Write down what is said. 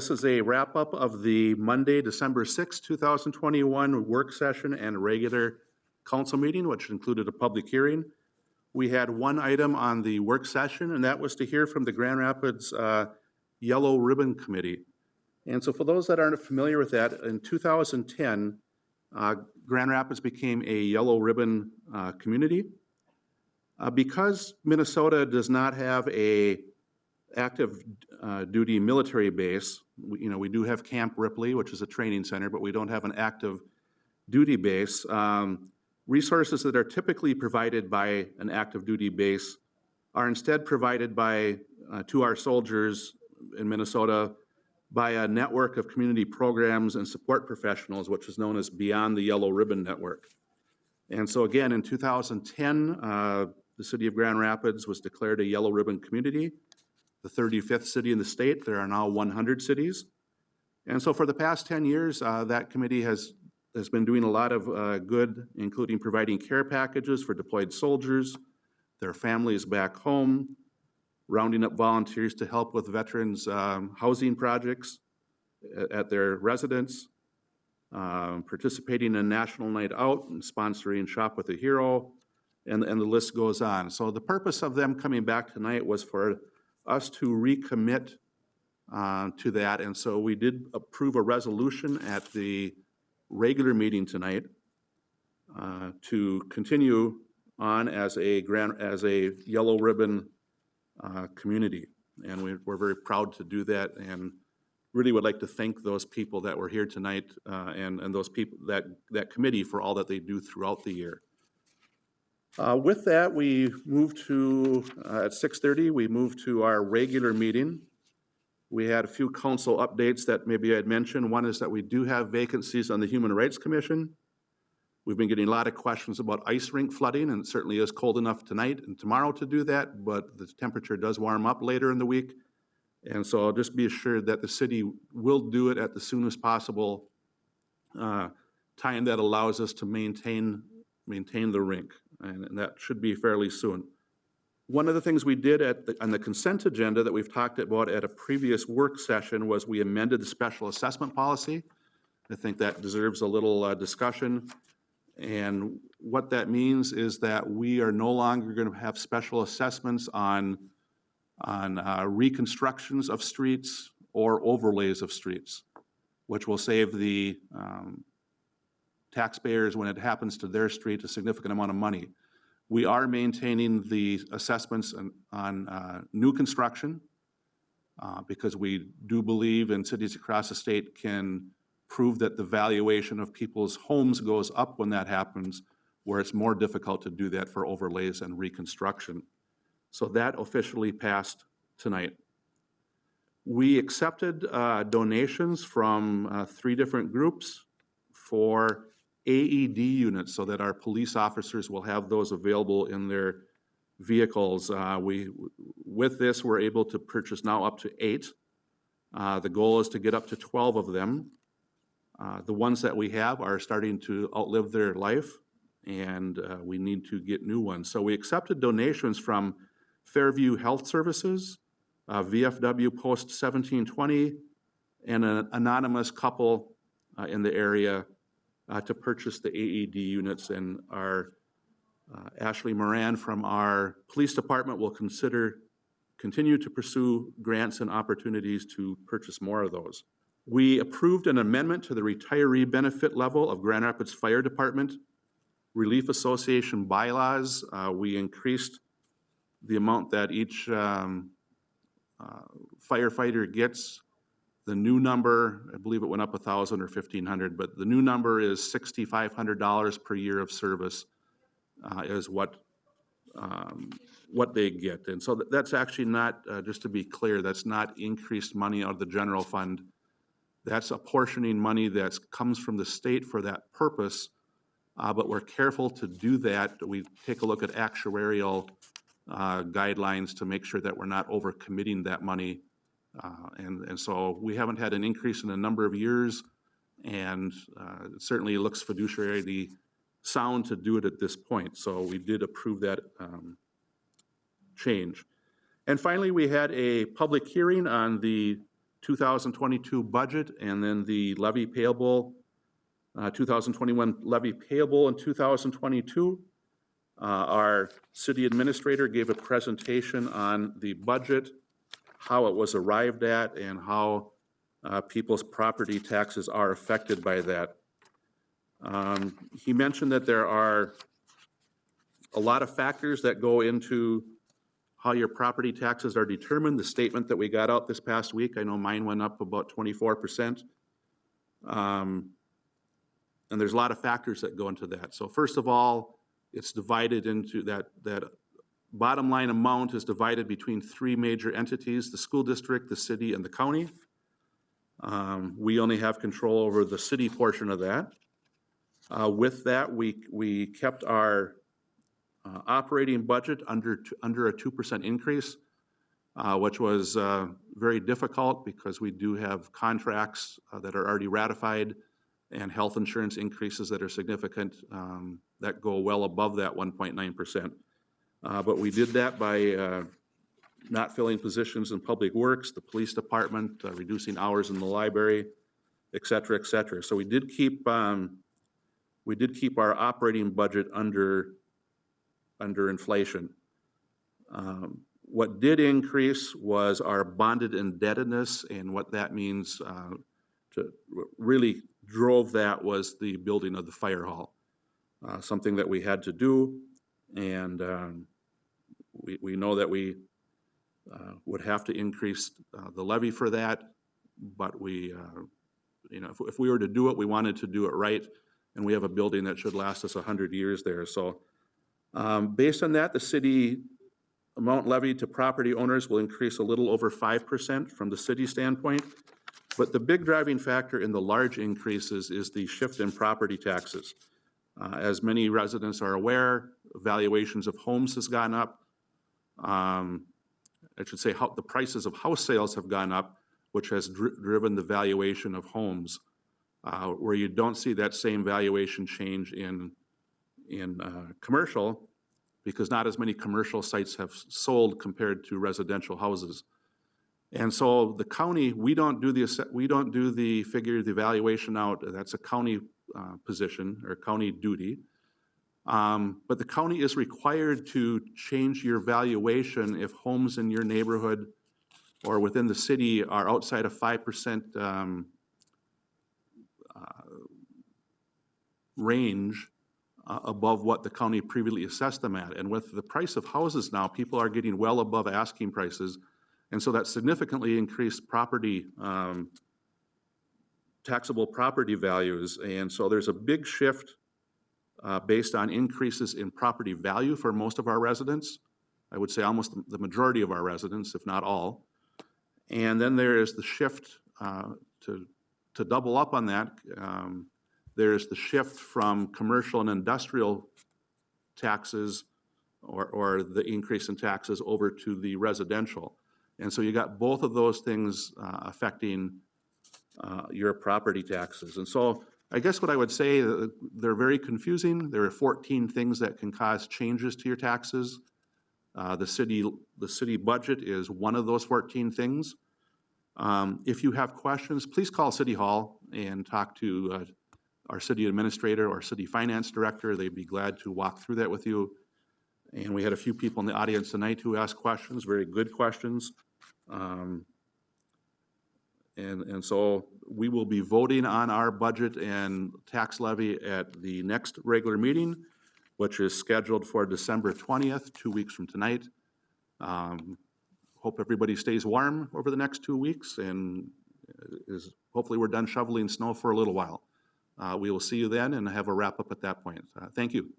This is a wrap-up of the Monday, December 6, 2021 work session and regular council meeting, which included a public hearing. We had one item on the work session, and that was to hear from the Grand Rapids Yellow Ribbon Committee. And so for those that aren't familiar with that, in 2010, Grand Rapids became a Yellow Ribbon community. Because Minnesota does not have a active duty military base, we do have Camp Ripley, which is a training center, but we don't have an active duty base. Resources that are typically provided by an active duty base are instead provided by to our soldiers in Minnesota by a network of community programs and support professionals, which is known as Beyond the Yellow Ribbon Network. And so again, in 2010, the city of Grand Rapids was declared a Yellow Ribbon community, the 35th city in the state. There are now 100 cities. And so for the past 10 years, that committee has been doing a lot of good, including providing care packages for deployed soldiers, their families back home, rounding up volunteers to help with veterans' housing projects at their residence, participating in National Night Out and sponsoring Shop with a Hero, and the list goes on. So the purpose of them coming back tonight was for us to recommit to that, and so we did approve a resolution at the regular meeting tonight to continue on as a Yellow Ribbon community, and we're very proud to do that, and really would like to thank those people that were here tonight and those people, that committee, for all that they do throughout the year. With that, we move to, at 6:30, we move to our regular meeting. We had a few council updates that maybe I'd mention. One is that we do have vacancies on the Human Rights Commission. We've been getting a lot of questions about ice rink flooding, and it certainly is cold enough tonight and tomorrow to do that, but the temperature does warm up later in the week. And so I'll just be assured that the city will do it at the soonest possible time that allows us to maintain the rink, and that should be fairly soon. One of the things we did on the consent agenda that we've talked about at a previous work session was we amended the special assessment policy. I think that deserves a little discussion. And what that means is that we are no longer going to have special assessments on reconstructions of streets or overlays of streets, which will save the taxpayers, when it happens to their street, a significant amount of money. We are maintaining the assessments on new construction because we do believe, in cities across the state can prove that the valuation of people's homes goes up when that happens, where it's more difficult to do that for overlays and reconstruction. So that officially passed tonight. We accepted donations from 3 different groups for AED units so that our police officers will have those available in their vehicles. With this, we're able to purchase now up to 8. The goal is to get up to 12 of them. The ones that we have are starting to outlive their life, and we need to get new ones. So we accepted donations from Fairview Health Services, VFW Post 1720, and an anonymous couple in the area to purchase the AED units, and our Ashley Moran from our police department will continue to pursue grants and opportunities to purchase more of those. We approved an amendment to the retiree benefit level of Grand Rapids Fire Department Relief Association bylaws. We increased the amount that each firefighter gets. The new number, I believe it went up 1,000 or 1,500, but the new number is $6,500 per year of service is what they get. And so that's actually not, just to be clear, that's not increased money out of the general fund. That's apportioning money that comes from the state for that purpose, but we're careful to do that. We take a look at actuarial guidelines to make sure that we're not overcommitting that money. And so we haven't had an increase in a number of years, and it certainly looks fiduciarily sound to do it at this point. So we did approve that change. And finally, we had a public hearing on the 2022 budget and then the levy payable, 2021 levy payable in 2022. Our city administrator gave a presentation on the budget, how it was arrived at, and how people's property taxes are affected by that. He mentioned that there are a lot of factors that go into how your property taxes are determined. The statement that we got out this past week, I know mine went up about 24%. And there's a lot of factors that go into that. So first of all, it's divided into that bottom line amount is divided between three major entities: the school district, the city, and the county. We only have control over the city portion of that. With that, we kept our operating budget under a 2% increase, which was very difficult because we do have contracts that are already ratified and health insurance increases that are significant that go well above that 1.9%. But we did that by not filling positions in public works, the police department, reducing hours in the library, et cetera, et cetera. So we did keep our operating budget under inflation. What did increase was our bonded indebtedness, and what that means to really drove that was the building of the fire hall, something that we had to do, and we know that we would have to increase the levy for that, but we, if we were to do it, we wanted to do it right, and we have a building that should last us 100 years there. So based on that, the city amount levied to property owners will increase a little over 5% from the city standpoint. But the big driving factor in the large increases is the shift in property taxes. As many residents are aware, valuations of homes has gone up. I should say the prices of house sales have gone up, which has driven the valuation of homes, where you don't see that same valuation change in commercial, because not as many commercial sites have sold compared to residential houses. And so the county, we don't do the valuation out. That's a county position or county duty. But the county is required to change your valuation if homes in your neighborhood or within the city are outside of 5% range above what the county previously assessed them at. And with the price of houses now, people are getting well above asking prices. And so that significantly increased property, taxable property values. And so there's a big shift based on increases in property value for most of our residents. I would say almost the majority of our residents, if not all. And then there is the shift to double up on that. There's the shift from commercial and industrial taxes or the increase in taxes over to the residential. And so you got both of those things affecting your property taxes. And so I guess what I would say, they're very confusing. There are 14 things that can cause changes to your taxes. The city budget is one of those 14 things. If you have questions, please call City Hall and talk to our city administrator or city finance director. They'd be glad to walk through that with you. And we had a few people in the audience tonight who asked questions, very good questions. And so we will be voting on our budget and tax levy at the next regular meeting, which is scheduled for December 20th, 2 weeks from tonight. Hope everybody stays warm over the next 2 weeks, and hopefully we're done shoveling snow for a little while. We will see you then and have a wrap up at that point. Thank you.